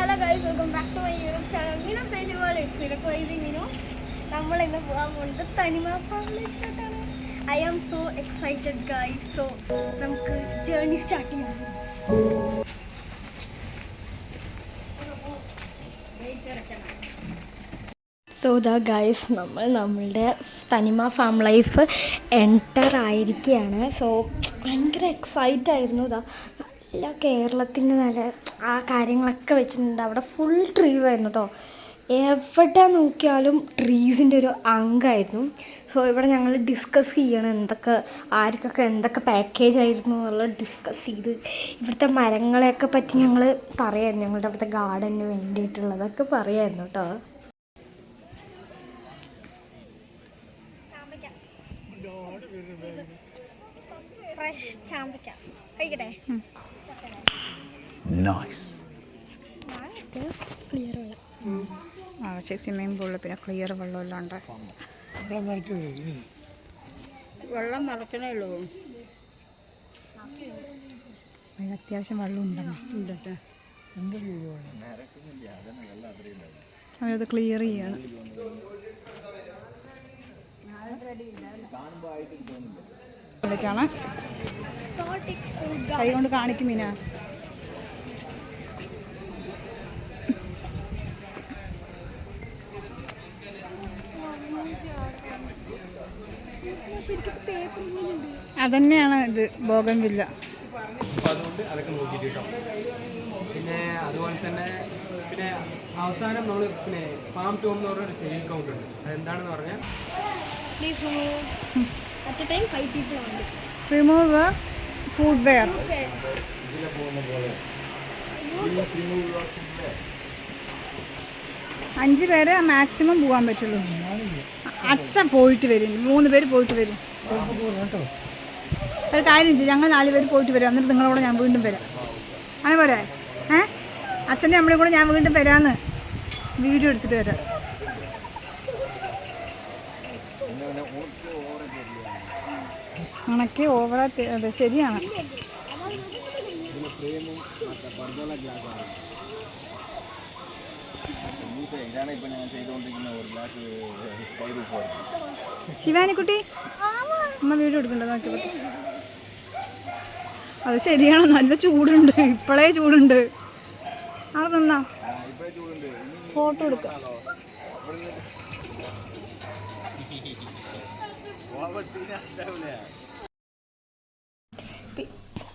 Hello guys, welcome back to my YouTube channel. Mino's Crazy World. It's Mino Crazy Mino. നമ്മൾ ഇന്ന് പോകാൻ പോകുന്നത് തനിമ ഫാമിലിയിലോട്ടാണ്. I am so excited guys. So നമുക്ക് journey start ചെയ്യാം. So ദാ ഗൈസ് നമ്മളുടെ തനിമ ഫാം ലൈഫ് എൻ്റർ ആയിരിക്കുകയാണ്. സോ ഭയങ്കര എക്സൈറ്റ് ആയിരുന്നു. ഇതാ നല്ല കേരളത്തിൻ്റെ നല്ല ആ കാര്യങ്ങളൊക്കെ വെച്ചിട്ടുണ്ട്. അവിടെ ഫുൾ ട്രീസ് ആയിരുന്നു കേട്ടോ. എവിടെ നോക്കിയാലും ട്രീസിൻ്റെ ഒരു അംഗമായിരുന്നു. സോ ഇവിടെ ഞങ്ങൾ ഡിസ്കസ് ചെയ്യണം എന്തൊക്കെ ആർക്കൊക്കെ എന്തൊക്കെ പാക്കേജ് ആയിരുന്നു എന്നുള്ളത് ഡിസ്കസ് ചെയ്ത് ഇവിടുത്തെ മരങ്ങളെയൊക്കെ പറ്റി ഞങ്ങൾ പറയായിരുന്നു. ഞങ്ങളുടെ അവിടുത്തെ ഗാർഡന് വേണ്ടിയിട്ടുള്ളതൊക്കെ പറയായിരുന്നു കേട്ടോ. ഫ്രഷ് ചാമ്പയ്ക്ക കഴിക്കട്ടെ. ക്ലിയർ വെള്ളം സ്വിമ്മിങ് പൂളിൽ പിന്നെ ക്ലിയർ വെള്ളമെല്ലാം ഉണ്ട്. വെള്ളം നിറയ്ക്കണേ ഉള്ളൂ. അതിന് അത്യാവശ്യം വെള്ളം ഉണ്ടോ അത് ക്ലിയർ ചെയ്യാണ്. കൈ കൊണ്ട് കാണിക്കും മീന. അതന്നെയാണ് ഇത് ബോഗൻവില്ല. അതുകൊണ്ട് അതൊക്കെ നോക്കിയിട്ട് കേട്ടോ. പിന്നെ അതുപോലെ തന്നെ പിന്നെ അവസാനം നമ്മൾ പിന്നെ ഫാം ടൂം എന്ന് പറഞ്ഞൊരു സെയിൽ കൗണ്ടർ ഉണ്ട്. അതെന്താണെന്ന് പറഞ്ഞാൽ റിമൂവ് ഫുഡ് വെയർ. 5 പേര് മാക്സിമം പോകാൻ പറ്റുള്ളൂ. അച്ഛൻ പോയിട്ട് വരും, 3 പേര് പോയിട്ട് വരും. ഒരു കാര്യം ചെയ്യും, ഞങ്ങൾ 4 പേര് പോയിട്ട് വരാം. എന്നിട്ട് നിങ്ങളോട് ഞാൻ വീണ്ടും വരാം. അങ്ങനെ പോരെ? അച്ഛൻ്റെ നമ്മളെ കൂടെ ഞാൻ വീണ്ടും വരാമെന്ന് വീഡിയോ എടുത്തിട്ട് വരാം. ഉണക്കി ഓവറാ. അതെ ശരിയാണ്. ശിവാനിക്കുട്ടി അമ്മ വീഡിയോ എടുക്കണ്ട നോക്കി. അത് ശരിയാണ്, നല്ല ചൂടുണ്ട്. ഇപ്പോഴേ ചൂടുണ്ട്. അവിടെ നിന്നാ ഫോട്ടോ എടുക്കാം.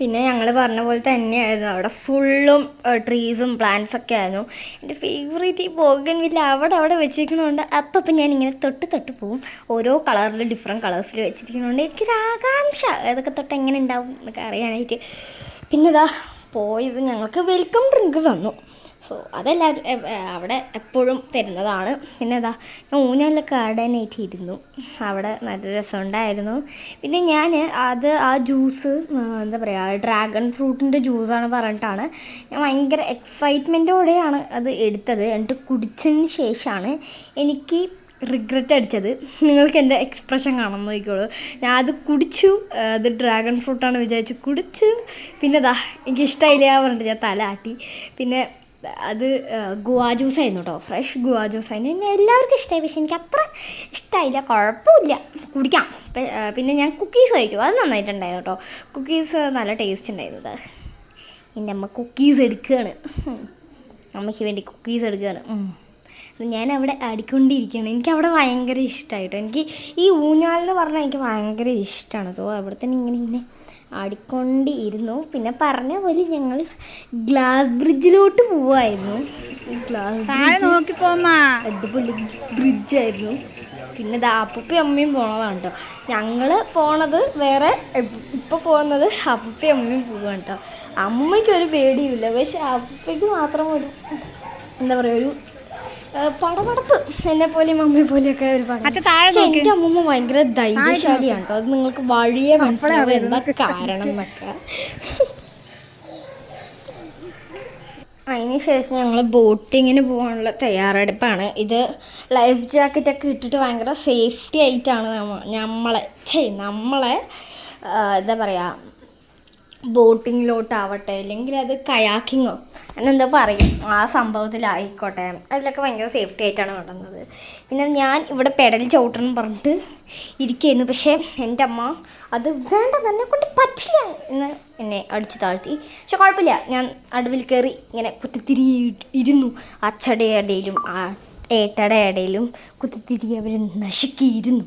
പിന്നെ ഞങ്ങൾ പറഞ്ഞ പോലെ തന്നെയായിരുന്നു. അവിടെ ഫുള്ളും ട്രീസും പ്ലാന്റ്സൊക്കെ ആയിരുന്നു. എൻ്റെ ഫേവറേറ്റ് ഈ ബോഗൻവില്ല അവിടെ വെച്ചിരിക്കണോണ്ട് അപ്പം ഞാനിങ്ങനെ തൊട്ട് പോവും. ഓരോ കളറിൽ ഡിഫറെൻറ്റ് കളേഴ്സിൽ വെച്ചിരിക്കണോണ്ട് എനിക്കൊരു ആകാംക്ഷ ഏതൊക്കെ തൊട്ട് എങ്ങനെ ഉണ്ടാവും എന്നൊക്കെ അറിയാനായിട്ട്. പിന്നെ ഇതാ പോയത് ഞങ്ങൾക്ക് വെൽക്കം ഡ്രിങ്ക് തന്നു. സോ അതെല്ലാവരും അവിടെ എപ്പോഴും തരുന്നതാണ്. പിന്നെ ഞാൻ ഊഞ്ഞാലിലൊക്കെ ആടാനായിട്ട് ഇരുന്നു. അവിടെ നല്ല രസമുണ്ടായിരുന്നു. പിന്നെ ഞാൻ ആ ജ്യൂസ് എന്താ പറയുക, ഡ്രാഗൺ ഫ്രൂട്ടിൻ്റെ ജ്യൂസാണ് പറഞ്ഞിട്ടാണ് ഞാൻ ഭയങ്കര എക്സൈറ്റ്മെൻറ്റോടെയാണ് അത് എടുത്തത്. എന്നിട്ട് കുടിച്ചതിന് ശേഷമാണ് എനിക്ക് റിഗ്രറ്റ് അടിച്ചത്. നിങ്ങൾക്ക് എൻ്റെ എക്സ്പ്രഷൻ കാണാൻ നോക്കിക്കോളൂ. ഞാൻ അത് കുടിച്ചു. അത് ഡ്രാഗൺ ഫ്രൂട്ടാണ് വിചാരിച്ച് കുടിച്ചു. പിന്നെ എനിക്കിഷ്ടമായില്ല പറഞ്ഞിട്ട് ഞാൻ തല ആട്ടി. പിന്നെ അത് ഗുവാ ജ്യൂസായിരുന്നു കേട്ടോ. ഫ്രഷ് ഗുവാ ജ്യൂസായിരുന്നു. എന്നെ എല്ലാവർക്കും ഇഷ്ടമായി. പക്ഷെ എനിക്ക് അത്ര ഇഷ്ടമായില്ല. കുഴപ്പമില്ല, കുടിക്കാം. പിന്നെ ഞാൻ കുക്കീസ് കഴിച്ചു. അത് നന്നായിട്ടുണ്ടായിരുന്നു കേട്ടോ. കുക്കീസ് നല്ല ടേസ്റ്റ് ഉണ്ടായിരുന്നു. എൻ്റെ അമ്മ കുക്കീസ് എടുക്കുകയാണ്. അമ്മയ്ക്ക് വേണ്ടി കുക്കീസ് എടുക്കുകയാണ്. ഞാൻ അവിടെ ആടിക്കൊണ്ടിരിക്കുകയാണ്. എനിക്കവിടെ ഭയങ്കര ഇഷ്ടമായിട്ടോ. എനിക്ക് ഈ ഊഞ്ഞാലെന്ന് പറഞ്ഞാൽ എനിക്ക് ഭയങ്കര ഇഷ്ടമാണ്. സോ അവിടെ തന്നെ ഇങ്ങനെ ആടിക്കൊണ്ടിരുന്നു. പിന്നെ പറഞ്ഞ പോലെ ഞങ്ങൾ ഗ്ലാസ് ബ്രിഡ്ജിലോട്ട് പോവായിരുന്നു. ഈ ഗ്ലാസ് ബ്രിഡ്ജ് അടിപൊളി ബ്രിഡ്ജായിരുന്നു. പിന്നെ അപ്പൂപ്പയും അമ്മയും പോണതാണ് കേട്ടോ. ഞങ്ങൾ പോണത് വേറെ, ഇപ്പോൾ പോകുന്നത് അപ്പൂപ്പയും അമ്മയും പോവുകയാണ് കേട്ടോ. അമ്മയ്ക്കൊരു പേടിയുമില്ല. പക്ഷെ അപ്പൂപ്പയ്ക്ക് മാത്രം ഒരു എന്താ പറയുക, ഒരു പടപടപ്പ്. എന്നെ പോലെയും അമ്മയെ പോലെയൊക്കെ ഒരു പടം. പക്ഷെ എൻ്റെ അമ്മൂമ്മ ഭയങ്കര ധൈര്യശാലിയാണ് കേട്ടോ. അത് നിങ്ങൾക്ക് വഴിയെ മനസ്സിലാവും എന്താ കാരണം എന്നൊക്കെ. അതിന് ശേഷം ഞങ്ങൾ ബോട്ടിങ്ങിന് പോകാനുള്ള തയ്യാറെടുപ്പാണ്. ഇത് ലൈഫ് ജാക്കറ്റൊക്കെ ഇട്ടിട്ട് ഭയങ്കര സേഫ്റ്റി ആയിട്ടാണ് നമ്മളെ എന്താ പറയുക ബോട്ടിങ്ങിലോട്ടാവട്ടെ അല്ലെങ്കിൽ അത് കയാക്കിങ്ങോ അങ്ങനെന്തോ പറയും ആ സംഭവത്തിലായിക്കോട്ടെ, അതിലൊക്കെ ഭയങ്കര സേഫ്റ്റി ആയിട്ടാണ് നടന്നത്. പിന്നെ ഞാൻ ഇവിടെ പെഡൽ ചവിട്ടണം പറഞ്ഞിട്ട് ഇരിക്കുകയായിരുന്നു. പക്ഷേ എൻ്റെ അമ്മ അത് വേണ്ട, തന്നെ കൊണ്ട് പറ്റില്ല എന്ന് എന്നെ അടിച്ചു താഴ്ത്തി. പക്ഷെ കുഴപ്പമില്ല, ഞാൻ നടുവിൽ കയറി ഇങ്ങനെ കുത്തിത്തിരി ഇരുന്നു. അച്ഛയുടെ ഇടയിലും ആ ഏട്ടയുടെ ഇടയിലും കുത്തിത്തിരി അവർ നശിക്കിയിരുന്നു.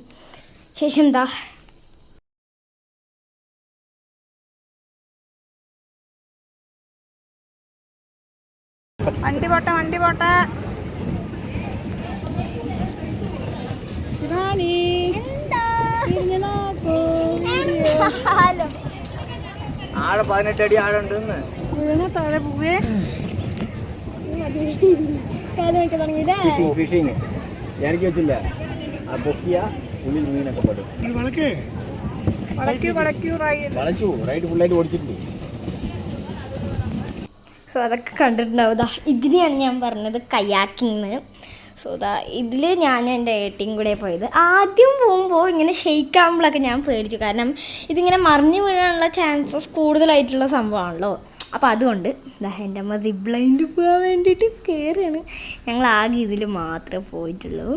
ശേഷം എന്താ വണ്ടി പോട്ടെ ശിവാനി തിരിഞ്ഞു നോക്കൂ. ആളെ 18 അടി ആളുണ്ടെന്ന് വീണ താഴെ പോവേ. ഫിഷിങ് എനിക്ക് വെച്ചില്ല, ആ പൊക്കിയ ഉള്ളിൽ മീനൊക്കെ പെടും. വളച്ചു റൈറ്റ് ഫുള്ളായിട്ട് ഓടിച്ചിട്ടുണ്ട്. സോ അതൊക്കെ കണ്ടിട്ടുണ്ടാവും. ഇതിനെയാണ് ഞാൻ പറഞ്ഞത് കയാക്കിങ്. സോ ഇതിൽ ഞാനും എൻ്റെ ഏട്ടിയും കൂടെ പോയത്. ആദ്യം പോകുമ്പോൾ ഇങ്ങനെ ഷെയ്ക്കാകുമ്പോഴൊക്കെ ഞാൻ പേടിച്ചു, കാരണം ഇതിങ്ങനെ മറിഞ്ഞു വീഴാനുള്ള ചാൻസസ് കൂടുതലായിട്ടുള്ള സംഭവമാണല്ലോ. അപ്പോൾ അതുകൊണ്ട് എൻ്റെ അമ്മ സിപ്പ് ലൈനിൽ പോകാൻ വേണ്ടിയിട്ട് കയറുകയാണ്. ഞങ്ങൾ ആകെ ഇതിൽ മാത്രമേ പോയിട്ടുള്ളൂ.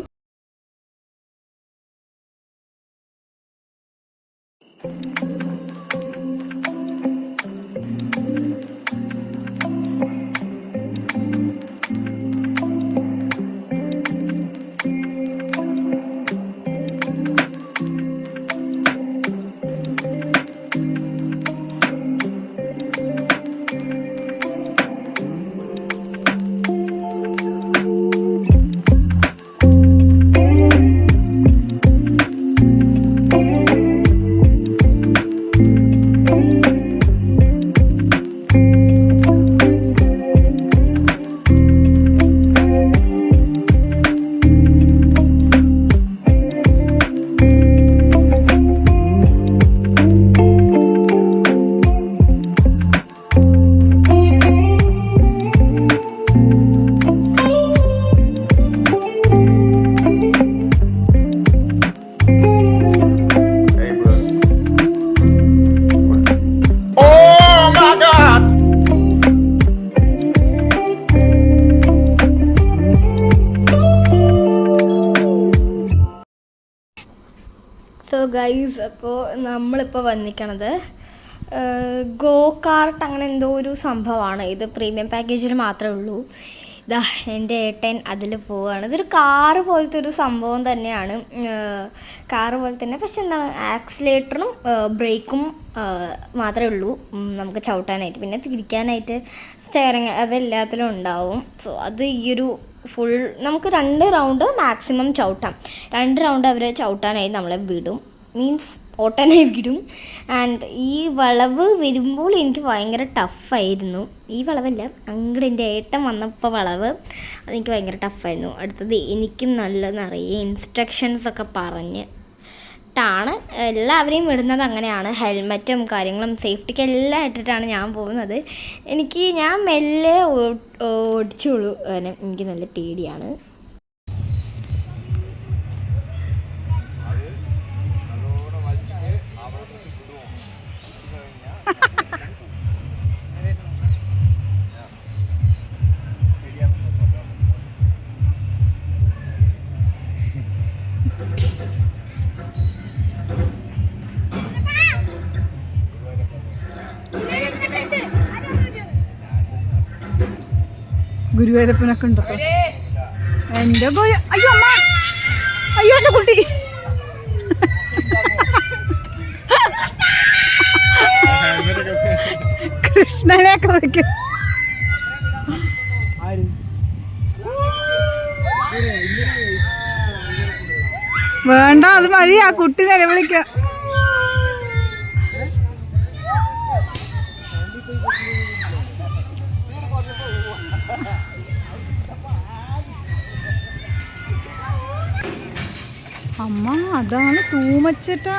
സോ ഗൈസ്, അപ്പോൾ നമ്മളിപ്പോൾ വന്നിരിക്കണത് ഗോ കാർട്ട് അങ്ങനെ എന്തോ ഒരു സംഭവമാണ്. ഇത് പ്രീമിയം പാക്കേജിൽ മാത്രമേ ഉള്ളൂ. ഇതാ എൻ്റെ ഏട്ടൻ അതിൽ പോവുകയാണ്. ഇതൊരു കാറ് പോലത്തെ ഒരു സംഭവം തന്നെയാണ്, കാറ് പോലെ തന്നെ. പക്ഷെ എന്താണ്, ആക്സിലേറ്ററും ബ്രേക്കും മാത്രമേ ഉള്ളൂ നമുക്ക് ചവിട്ടാനായിട്ട്. പിന്നെ തിരിക്കാനായിട്ട് സ്റ്റെയറിങ് അതെല്ലാത്തിലും ഉണ്ടാവും. സോ അത് ഈ ഒരു ഫുൾ നമുക്ക് 2 റൗണ്ട് മാക്സിമം ചവിട്ടാം. 2 റൗണ്ട് അവർ ചവിട്ടാനായി നമ്മളെ വിടും, മീൻസ് ഓട്ടാനായി വിടും. ആൻഡ് ഈ വളവ് വരുമ്പോൾ എനിക്ക് ഭയങ്കര ടഫായിരുന്നു. ഈ വളവല്ല, അങ്ങോട്ട് എൻ്റെ ഏട്ടൻ വന്നപ്പോൾ വളവ് അതെനിക്ക് ഭയങ്കര ടഫായിരുന്നു. അടുത്തത് എനിക്കും നല്ല നിറയെ ഇൻസ്ട്രക്ഷൻസൊക്കെ പറഞ്ഞിട്ടാണ് എല്ലാവരെയും വിടുന്നത്. അങ്ങനെയാണ് ഹെൽമറ്റും കാര്യങ്ങളും സേഫ്റ്റിക്ക് എല്ലാം ഇട്ടിട്ടാണ് ഞാൻ പോകുന്നത്. ഞാൻ മെല്ലെ ഓടിച്ചോളൂ, എനിക്ക് നല്ല പേടിയാണ്. ഗുരുവായൂരപ്പനൊക്കെ ഉണ്ടോ എൻ്റെ അയ്യോ അമ്മ, അയ്യോ എൻ്റെ കുട്ടി. കൃഷ്ണനെയൊക്കെ വിളിക്കും. വേണ്ട, അത് മതി, ആ കുട്ടി നിലവിളിക്കാം. അമ്മ അതാണ് തൂമച്ചിട്ടാ,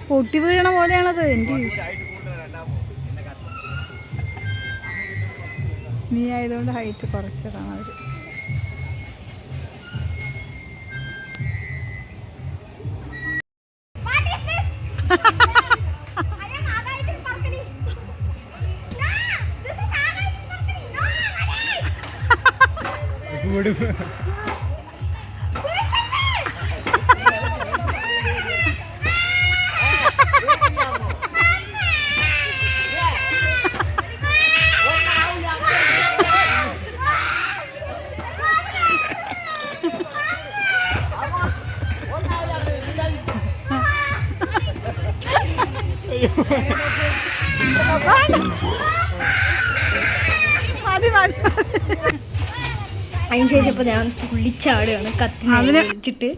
പൊട്ടി വീഴണ പോലെയാണത്. എൻ്റെ നീ ആയതുകൊണ്ട് ഹൈറ്റ് കുറച്ചതാണ് അവർ. വിടും. മതി മതി. അതിന് ശേഷം ഇപ്പോൾ ഞാൻ തുള്ളിച്ചാടുകയാണ് കത്തി വെച്ചിട്ട്.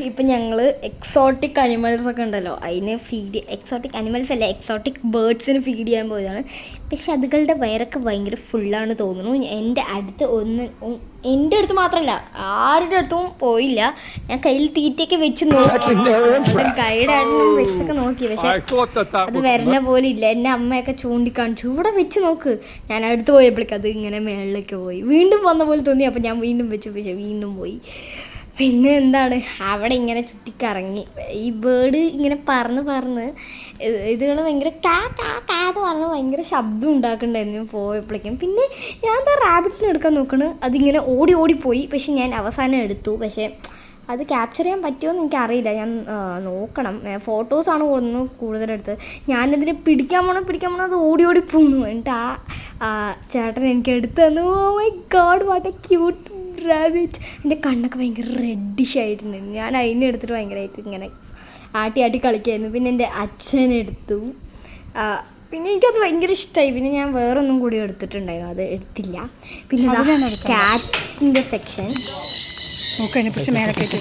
ഇപ്പം ഞങ്ങൾ എക്സോട്ടിക് അനിമൽസ് ഒക്കെ ഉണ്ടല്ലോ, അതിന് എക്സോട്ടിക് അനിമൽസ് അല്ല, എക്സോട്ടിക് ബേർഡ്സിന് ഫീഡ് ചെയ്യാൻ പോയതാണ്. പക്ഷെ അതുകളുടെ വയറൊക്കെ ഭയങ്കര ഫുള്ളാണ് തോന്നുന്നു. എൻ്റെ അടുത്ത് മാത്രമല്ല ആരുടെ അടുത്തും പോയില്ല. ഞാൻ കയ്യിൽ തീറ്റയൊക്കെ വെച്ച് നോക്കി, ഗൈഡായിട്ടും വെച്ചൊക്കെ നോക്കി, പക്ഷെ അത് വരണ പോലെ ഇല്ല. എൻ്റെ അമ്മയൊക്കെ ചൂണ്ടിക്കാണിച്ചു, ഇവിടെ വെച്ച് നോക്ക്. ഞാൻ അടുത്ത് പോയപ്പോഴേക്കും അത് ഇങ്ങനെ മേളിലേക്ക് പോയി. വീണ്ടും വന്ന പോലെ തോന്നി. അപ്പോൾ ഞാൻ വീണ്ടും വെച്ചു, പക്ഷെ വീണ്ടും പോയി. പിന്നെ എന്താണ്, അവിടെ ഇങ്ങനെ ചുറ്റിക്കറങ്ങി. ഈ ബേർഡ് ഇങ്ങനെ പറന്ന് ഇതുകൾ ഭയങ്കര കാ എന്ന് പറഞ്ഞ് ഭയങ്കര ശബ്ദം ഉണ്ടാക്കുന്നുണ്ടായിരുന്നു പോയപ്പോഴേക്കും. പിന്നെ ഞാൻ റാബിറ്റിനെ എടുക്കാൻ നോക്കണ്, അതിങ്ങനെ ഓടിപ്പോയി. പക്ഷെ ഞാൻ അവസാനം എടുത്തു. പക്ഷേ അത് ക്യാപ്ചർ ചെയ്യാൻ പറ്റുമോ എന്ന് എനിക്കറിയില്ല. ഞാൻ നോക്കണം. ഫോട്ടോസാണ് കൂടുതലെടുത്തത്. ഞാനിതിനെ പിടിക്കാൻ പോണോ അത് ഓടി പോണു. എന്നിട്ട് ആ ചേട്ടൻ എനിക്ക് എടുത്തു തന്നു. Oh my God, what a cute rabbit. എൻ്റെ കണ്ണൊക്കെ ഭയങ്കര റെഡിഷ് ആയിട്ടുണ്ട്. ഞാൻ അതിനെ എടുത്തിട്ട് ഭയങ്കരമായിട്ട് ഇങ്ങനെ ആട്ടി കളിക്കായിരുന്നു. പിന്നെ എൻ്റെ അച്ഛനെടുത്തു. പിന്നെ എനിക്കത് ഭയങ്കര ഇഷ്ടമായി. പിന്നെ ഞാൻ വേറൊന്നും കൂടി എടുത്തിട്ടുണ്ടായിരുന്നു, അത് എടുത്തില്ല. പിന്നെ കാറ്റിൻ്റെ സെക്ഷൻ നോക്ക്, അതിനെ പിടിച്ച് മേലെ കയറ്റി.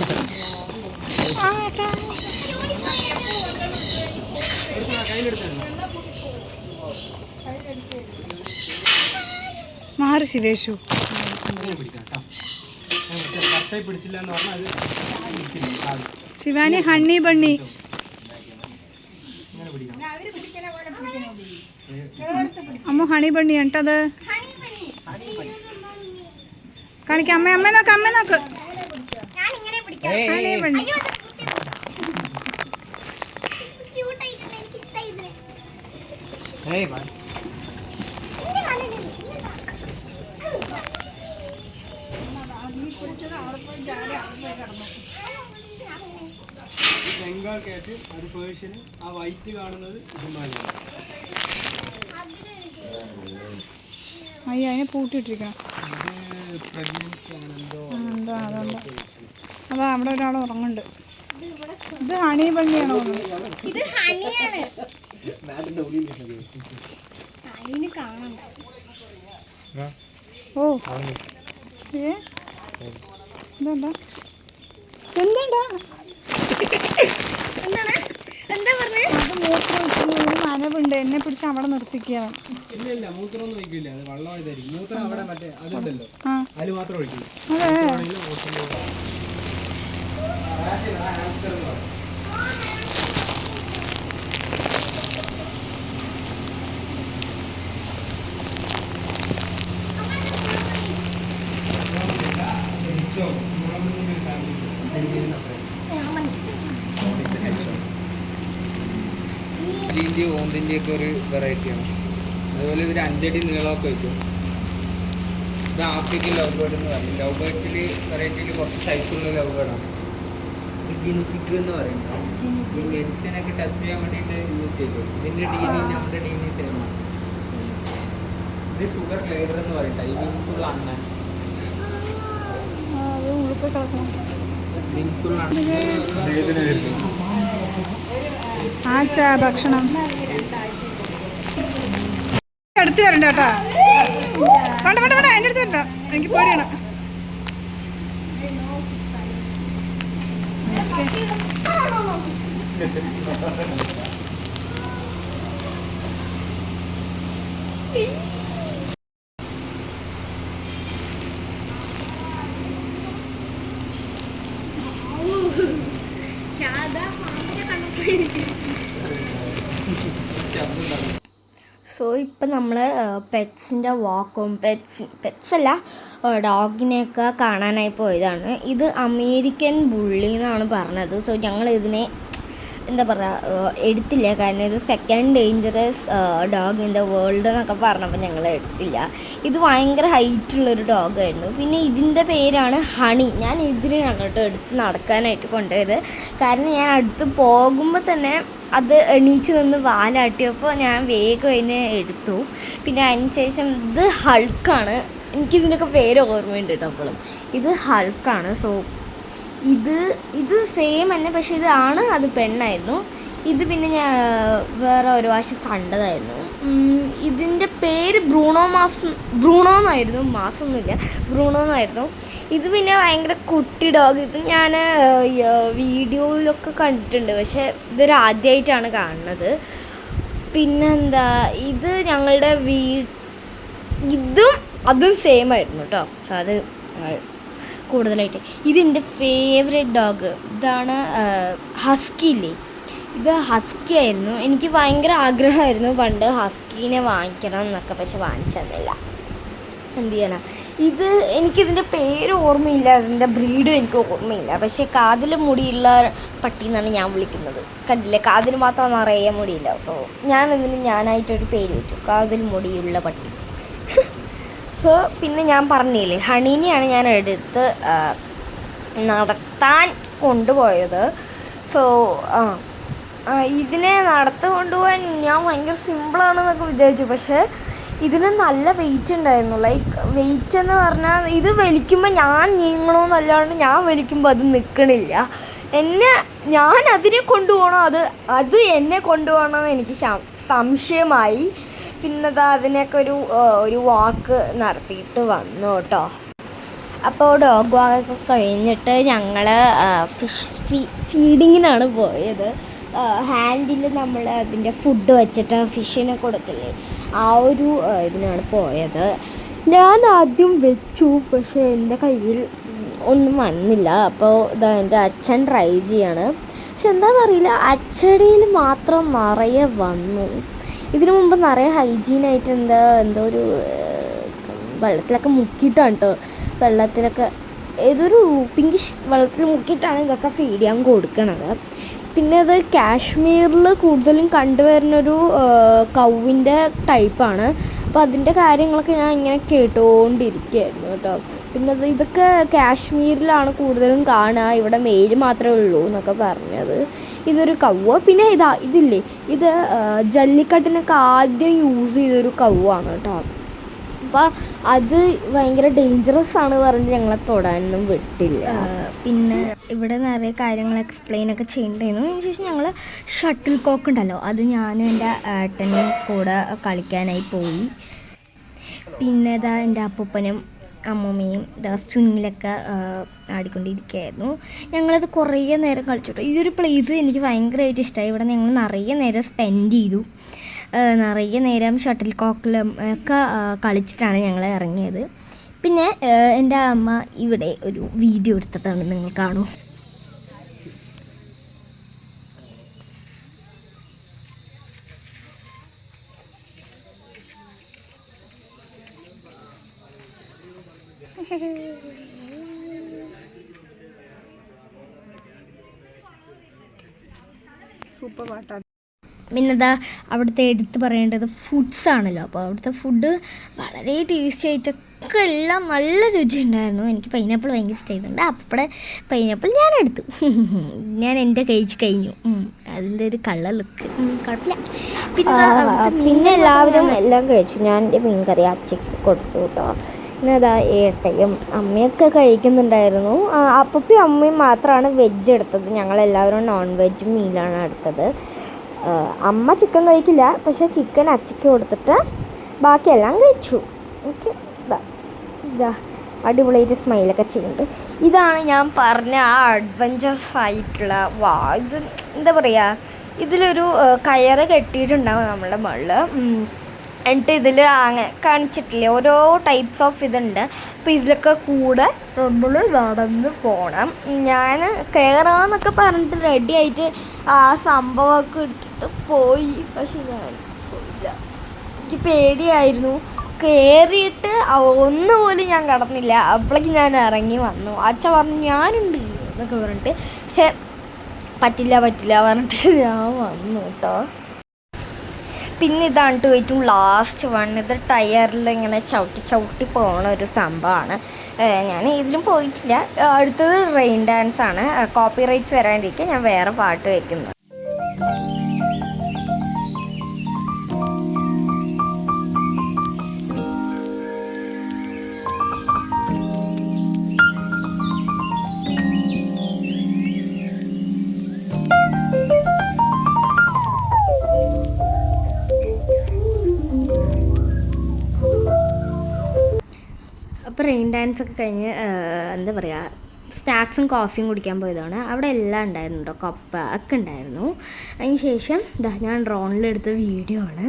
മാറി ശിവേഷു. ശിവാനി ഹണ്ണി ബണ്ണി. അമ്മ ഹണി ബണ്ണി കേട്ടത് കാണിക്കാം. അമ്മ നോക്ക്. Honey bunny. ബംഗാൾ കാറ്റ്, അത് പേർഷ്യന്, ആ വൈറ്റ് കാണുന്നത് ഹിമാലയ. അയ്യ, അതിനെ പൂട്ടിയിട്ടിരിക്കണം. എന്തോ അതാ അവിടെ ഒരാൾ ഉറങ്ങുന്നുണ്ട്. ഇത് ഹണി ബണ്ണിയാണോ? ഇത് ഹണിയാണ്. ഓ എന്താ നനവുണ്ട്. എന്നെ പിടിച്ച് അവിടെ നിർത്തിക്കുകയാണ്. ഇല്ല, മൂത്രമൊന്നും ഒഴിക്കില്ല. അത് വെള്ളമായതായിരിക്കും. മൂത്രം അവിടെ മറ്റേ അതുണ്ടല്ലോ, അതിൽ മാത്രം ഒഴിക്കും. ഇതിൻ്റെയും ഓന്തിൻ്റെയൊക്കെ ഒരു വെറൈറ്റിയാണ്. അതുപോലെ ഇവർ 5 അടി നീളമൊക്കെ വയ്ക്കും. ഇത് ആഫ്രിക്കൻ ലവ് ബേർഡ് എന്ന് പറയും. ലവ് ബേർഡ്സിൽ വെറൈറ്റിയിൽ കുറച്ച് ടൈപ്പുള്ള ലവ് ബേർഡാണ്. ഗിനിപ്പിക്ക് എന്ന് പറയുന്നത് ഈ മെഡിസിനൊക്കെ ടെസ്റ്റ് ചെയ്യാൻ വേണ്ടിയിട്ട് യൂസ് ചെയ്തു. ഇതിൻ്റെ DNA നമ്മുടെ DNA സെയിമാണ്. ഇത് ഷുഗർ ഗ്ലൈഡർ എന്ന് പറയും. ഈ വിങ്സുള്ള അണ്ണൻ, വിങ്സുള്ള അണ്ണൻ. ഭക്ഷണം അടുത്ത് വരണ്ട കേട്ടോ. വേണ്ട എൻ്റെ അടുത്ത് വരണ്ട, എനിക്ക് പേടിയാണ്. സോ ഇപ്പം നമ്മൾ പെറ്റ്സിൻ്റെ വാക്കും പെറ്റ്സ് അല്ല ഡോഗിനെയൊക്കെ കാണാനായി പോയതാണ്. ഇത് അമേരിക്കൻ ബുള്ളി എന്നാണ് പറഞ്ഞത്. സോ ഞങ്ങൾ ഇതിനെ എന്താ പറയുക എടുത്തില്ല. കാരണം ഇത് second dangerous dog in the world എന്നൊക്കെ പറഞ്ഞപ്പോൾ ഞങ്ങൾ എടുത്തില്ല. ഇത് ഭയങ്കര ഹൈറ്റുള്ളൊരു ഡോഗായിരുന്നു. പിന്നെ ഇതിൻ്റെ പേരാണ് ഹണി. ഞാൻ ഇതിനെയാണ് കേട്ടോ എടുത്ത് നടക്കാനായിട്ട് കൊണ്ടുപോയത്. കാരണം ഞാൻ അടുത്ത് പോകുമ്പോൾ തന്നെ അത് എണീച്ച് നിന്ന് വാലാട്ടിയപ്പോൾ ഞാൻ വേഗം അതിനെ എടുത്തു. പിന്നെ അതിന് ശേഷം ഇത് ഹൾക്കാണ്. എനിക്കിതിനൊക്കെ പേര് ഓർമ്മയുണ്ട് കേട്ടോ. അപ്പോഴും ഇത് ഹൾക്കാണ്. സോ ഇത് സെയിം തന്നെ, പക്ഷേ ഇതാണ് അത് പെണ്ണായിരുന്നു. ഇത് പിന്നെ ഞാൻ വേറെ ഒരു പ്രാവശ്യം കണ്ടതായിരുന്നു. ഇതിൻ്റെ പേര് ബ്രൂണോ എന്നായിരുന്നു. മാസമൊന്നുമില്ല, ബ്രൂണോ എന്നായിരുന്നു. ഇത് പിന്നെ ഭയങ്കര കുട്ടി ഡോഗ്. ഇത് ഞാൻ വീഡിയോയിലൊക്കെ കണ്ടിട്ടുണ്ട്, പക്ഷേ ഇതൊരു ആദ്യമായിട്ടാണ് കാണുന്നത്. പിന്നെന്താ, ഇത് ഞങ്ങളുടെ ഇതും അതും സെയിം ആയിരുന്നു കേട്ടോ. സോ അത് കൂടുതലായിട്ട് ഇതെൻ്റെ ഫേവറേറ്റ് ഡോഗ്. ഇതാണ് ഹസ്കി ഇല്ലേ, ഇത് ഹസ്കി ആയിരുന്നു. എനിക്ക് ഭയങ്കര ആഗ്രഹമായിരുന്നു പണ്ട് ഹസ്കീനെ വാങ്ങിക്കണം എന്നൊക്കെ, പക്ഷെ വാങ്ങിച്ചു തന്നില്ല. എന്ത് ചെയ്യാനാ. ഇത് എനിക്കിതിൻ്റെ പേര് ഓർമ്മയില്ല, അതിൻ്റെ ബ്രീഡും എനിക്ക് ഓർമ്മയില്ല. പക്ഷേ കാതിൽ മുടിയുള്ള പട്ടി എന്നാണ് ഞാൻ വിളിക്കുന്നത്. കണ്ടില്ലേ, കാതിൽ മാത്രം നിറയെ മുടിയില്ല. സോ ഞാനായിട്ടൊരു പേര് വെച്ചു, കാതിൽ മുടിയുള്ള പട്ടി. സോ പിന്നെ ഞാൻ പറഞ്ഞില്ലേ, ഹണീനെയാണ് ഞാൻ എടുത്ത് നടത്താൻ കൊണ്ടുപോയത്. സോ ഇതിനെ നടത്താൻ കൊണ്ടുപോകാൻ ഞാൻ ഭയങ്കര സിമ്പിളാണെന്നൊക്കെ വിചാരിച്ചു. പക്ഷേ ഇതിന് നല്ല വെയിറ്റ് ഉണ്ടായിരുന്നു. ലൈക്ക് വെയിറ്റ് എന്ന് പറഞ്ഞാൽ ഇത് വലിക്കുമ്പോൾ ഞാൻ നീങ്ങണമെന്നല്ലാണ്ട് ഞാൻ വലിക്കുമ്പോൾ അത് നിൽക്കണില്ല. ഞാൻ അതിനെ കൊണ്ടുപോകണോ അത് എന്നെ കൊണ്ടുപോകണമെന്ന് എനിക്ക് സംശയമായി. പിന്നെ അതിനൊക്കെ ഒരു വാക്ക് നടത്തിയിട്ട് വന്നു കേട്ടോ. അപ്പോൾ ഡോഗ് വാക്കൊക്കെ കഴിഞ്ഞിട്ട് ഞങ്ങൾ ഫിഷ് ഫീഡിങ്ങിനാണ് പോയത്. ഹാൻഡിൽ നമ്മൾ അതിൻ്റെ ഫുഡ് വെച്ചിട്ട് ഫിഷിനെ കൊടുക്കില്ലേ, ആ ഒരു ഇതിനാണ് പോയത്. ഞാൻ ആദ്യം വെച്ചു, പക്ഷേ എൻ്റെ കയ്യിൽ ഒന്നും വന്നില്ല. അപ്പോൾ എൻ്റെ അച്ഛൻ ട്രൈ ചെയ്യാണ്. പക്ഷെ എന്താണെന്നറിയില്ല, അച്ചടിയിൽ മാത്രം നിറയെ വന്നു. ഇതിനു മുമ്പ് നിറയെ ഹൈജീനായിട്ട് എന്തോ ഒരു വെള്ളത്തിലൊക്കെ മുക്കിയിട്ടാണ് കേട്ടോ, വെള്ളത്തിലൊക്കെ ഏതൊരു പിങ്കിഷ് വെള്ളത്തിൽ മുക്കിയിട്ടാണ് ഇതൊക്കെ ഫീഡ് ചെയ്യാൻ കൊടുക്കണത്. പിന്നെ അത് കാശ്മീരിൽ കൂടുതലും കണ്ടുവരുന്നൊരു കൗവിൻ്റെ ടൈപ്പാണ്. അപ്പോൾ അതിൻ്റെ കാര്യങ്ങളൊക്കെ ഞാൻ ഇങ്ങനെ കേട്ടുകൊണ്ടിരിക്കുകയായിരുന്നു കേട്ടോ. പിന്നെ ഇതൊക്കെ കാശ്മീരിലാണ് കൂടുതലും കാണുക, ഇവിടെ മെയിൽ മാത്രമേ ഉള്ളൂ എന്നൊക്കെ പറഞ്ഞത്. ഇതൊരു കൗവ്. പിന്നെ ഇതില്ലേ, ഇത് ജല്ലിക്കട്ടിനൊക്കെ ആദ്യം യൂസ് ചെയ്തൊരു കൗവാണ് കേട്ടോ. അപ്പോൾ അത് ഭയങ്കര ഡേഞ്ചറസ് ആണ് പറഞ്ഞ് ഞങ്ങളെ തൊടാനൊന്നും വിട്ടില്ല. പിന്നെ ഇവിടെ നിറയെ കാര്യങ്ങൾ എക്സ്പ്ലെയിനൊക്കെ ചെയ്യേണ്ടിയിരുന്നു. അതിന് ശേഷം ഞങ്ങൾ ഷട്ടിൽ കോക്ക് ഉണ്ടല്ലോ, അത് ഞാനും എൻ്റെ ഏട്ടനും കൂടെ കളിക്കാനായി പോയി. പിന്നെ എൻ്റെ അപ്പൂപ്പനും അമ്മൂമ്മയും സ്വിങ്ങിലൊക്കെ ആടിക്കൊണ്ടിരിക്കുകയായിരുന്നു. ഞങ്ങളത് കുറേ നേരം കളിച്ചിട്ടു. ഈ ഒരു പ്ലേസ് എനിക്ക് ഭയങ്കരമായിട്ട് ഇഷ്ടമായി. ഇവിടെ ഞങ്ങൾ നിറയെ നേരം സ്പെൻഡ് ചെയ്തു. നിറയെ നേരം ഷട്ടിൽ കോക്കിലും ഒക്കെ കളിച്ചിട്ടാണ് ഞങ്ങൾ ഇറങ്ങിയത്. പിന്നെ എൻ്റെ അമ്മ ഇവിടെ ഒരു വീഡിയോ എടുത്തതാണ്, നിങ്ങൾ കാണൂ. സൂപ്പർ പാട്ടാണ്. പിന്നെ അവിടുത്തെ എടുത്ത് പറയേണ്ടത് ഫുഡ്സ് ആണല്ലോ. അപ്പോൾ അവിടുത്തെ ഫുഡ് വളരെ ടേസ്റ്റി ആയിട്ടൊക്കെ എല്ലാം നല്ല രുചി ഉണ്ടായിരുന്നു. എനിക്ക് പൈനാപ്പിൾ ഭയങ്കര ഇഷ്ടമായിട്ടുണ്ട്. അപ്പോൾ പൈനാപ്പിൾ ഞാൻ എടുത്തു, ഞാൻ എൻ്റെ കഴിച്ച് കഴിഞ്ഞു. അതിൻ്റെ ഒരു കളർ ലുക്ക് കുഴപ്പമില്ല. പിന്നെ എല്ലാവരും എല്ലാം കഴിച്ചു. ഞാൻ എൻ്റെ മീൻ കറി അച്ചയ്ക്ക് കൊടുത്തു കേട്ടോ. പിന്നെ ഏട്ടയും അമ്മയൊക്കെ കഴിക്കുന്നുണ്ടായിരുന്നു. അപ്പൂപ്പയും അമ്മയും മാത്രമാണ് വെജ് എടുത്തത്. ഞങ്ങളെല്ലാവരും നോൺ വെജ് മീലാണ് എടുത്തത്. അമ്മ ചിക്കൻ കഴിക്കില്ല, പക്ഷെ ചിക്കൻ അച്ചയ്ക്ക് കൊടുത്തിട്ട് ബാക്കിയെല്ലാം കഴിച്ചു. ഓക്കെ, അടിപൊളിയായിട്ട് സ്മൈലൊക്കെ ചെയ്യുന്നുണ്ട്. ഇതാണ് ഞാൻ പറഞ്ഞ ആ അഡ്വഞ്ചറസ് ആയിട്ടുള്ള ഇത് എന്താ പറയുക, ഇതിലൊരു കയറ് കെട്ടിയിട്ടുണ്ടാവും നമ്മളുടെ മുകളിൽ. എന്നിട്ട് ഇതിൽ അങ്ങനെ കാണിച്ചിട്ടില്ലേ, ഓരോ ടൈപ്സ് ഓഫ് ഇതുണ്ട്. അപ്പോൾ ഇതിലൊക്കെ കൂടെ നമ്മൾ നടന്ന് പോകണം. ഞാൻ കയറാമെന്നൊക്കെ പറഞ്ഞിട്ട് റെഡി ആയിട്ട് ആ സംഭവമൊക്കെ ഇട്ടിട്ട് പോയി. പക്ഷെ ഞാൻ പോയില്ല, എനിക്ക് പേടിയായിരുന്നു. കയറിയിട്ട് ഒന്നുപോലും ഞാൻ കടന്നില്ല. അപ്പോഴേക്കും ഞാൻ ഇറങ്ങി വന്നു. അച്ഛൻ പറഞ്ഞു ഞാനുണ്ട് എന്നൊക്കെ പറഞ്ഞിട്ട്. പക്ഷെ പറ്റില്ല പറഞ്ഞിട്ട് ഞാൻ വന്നു കേട്ടോ. പിന്നെ ഇതാണ് കേട്ടോ ഏറ്റവും ലാസ്റ്റ് വൺ. ഇത് ടയറിൽ ഇങ്ങനെ ചവിട്ടി പോകണ ഒരു സംഭവമാണ്. ഞാൻ ഇതിലും പോയിട്ടില്ല. അടുത്തത് റെയിൻ ഡാൻസ് ആണ്. കോപ്പി റൈറ്റ്സ് വരാണ്ടിരിക്കുക ഞാൻ വേറെ പാട്ട് വെക്കുന്നത്. അപ്പോൾ റെയിൻ ഡാൻസ് ഒക്കെ കഴിഞ്ഞ് എന്താ പറയുക സ്നാക്സും കോഫിയും കുടിക്കാൻ പോയതാണ്. അവിടെ എല്ലാം ഉണ്ടായിരുന്നു കേട്ടോ, കപ്പ ഒക്കെ ഉണ്ടായിരുന്നു. അതിന് ശേഷം ഞാൻ ഡ്രോണിലെടുത്ത വീഡിയോ ആണ്.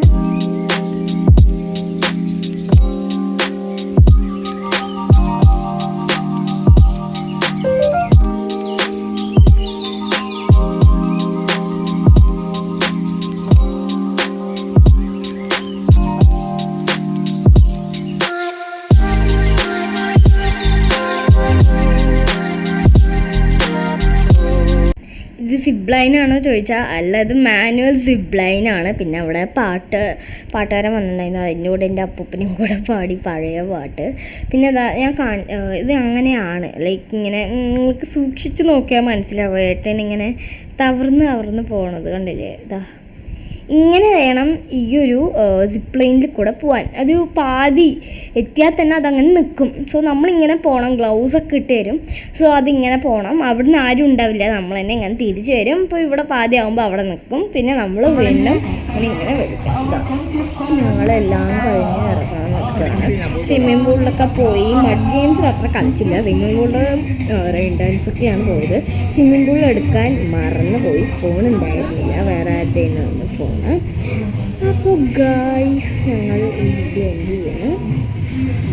ഇത് സിബ്ലൈനാണോ ചോദിച്ചാൽ അല്ല, ഇത് മാനുവൽ സിബ്ലൈനാണ്. പിന്നെ അവിടെ പാട്ടുകാരൻ വന്നിട്ടുണ്ടായിരുന്നു. അതിൻ്റെ കൂടെ എൻ്റെ അപ്പൂപ്പനും കൂടെ പാടി പഴയ പാട്ട്. പിന്നെ ഞാൻ ഇത് അങ്ങനെയാണ് ലൈക്ക് ഇങ്ങനെ നിങ്ങൾക്ക് സൂക്ഷിച്ച് നോക്കിയാൽ മനസ്സിലാവും. ഏട്ടൻ ഇങ്ങനെ തവർന്ന് പോണത് കണ്ടില്ലേ. ഇങ്ങനെ വേണം ഈ ഒരു സിപ്പ് ലൈനിൽ കൂടെ പോകാൻ. ഒരു പാതി എത്തിയാൽ തന്നെ അതങ്ങനെ നിൽക്കും. സോ നമ്മളിങ്ങനെ പോകണം, ഗ്ലൗസൊക്കെ ഇട്ട് തരും. സോ അതിങ്ങനെ പോകണം. അവിടുന്ന് ആരും ഉണ്ടാവില്ല, നമ്മൾ തന്നെ ഇങ്ങനെ തിരിച്ചു വരും. അപ്പോൾ ഇവിടെ പാതി ആകുമ്പോൾ അവിടെ നിൽക്കും. പിന്നെ നമ്മൾ വീണ്ടും ഇങ്ങനെ വരും. ഞങ്ങളെല്ലാം കഴിഞ്ഞ് ഇറങ്ങാൻ നിൽക്കുകയാണ്. സ്വിമ്മിംഗ് പൂളിലൊക്കെ പോയി. മഡ് ഗെയിംസിൽ അത്ര കളിച്ചില്ല. സ്വിമ്മിംഗ് പൂളിൽ റെയിൻ ഡാൻസൊക്കെയാണ് പോയത്. സ്വിമ്മിംഗ് പൂളിൽ എടുക്കാൻ മറന്നു പോയി. ഫോൺ ഉണ്ടായിരുന്നില്ല, വേറെ ആരുടെയാണ് ഫോൺ. അപ്പോൾ ഗൈസ് ഞങ്ങൾ ഈ വീഡിയോ എൻഡ് ചെയ്യാണ്.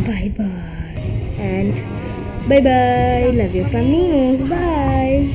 Bye bye and bye bye. Love you from Meenus. By.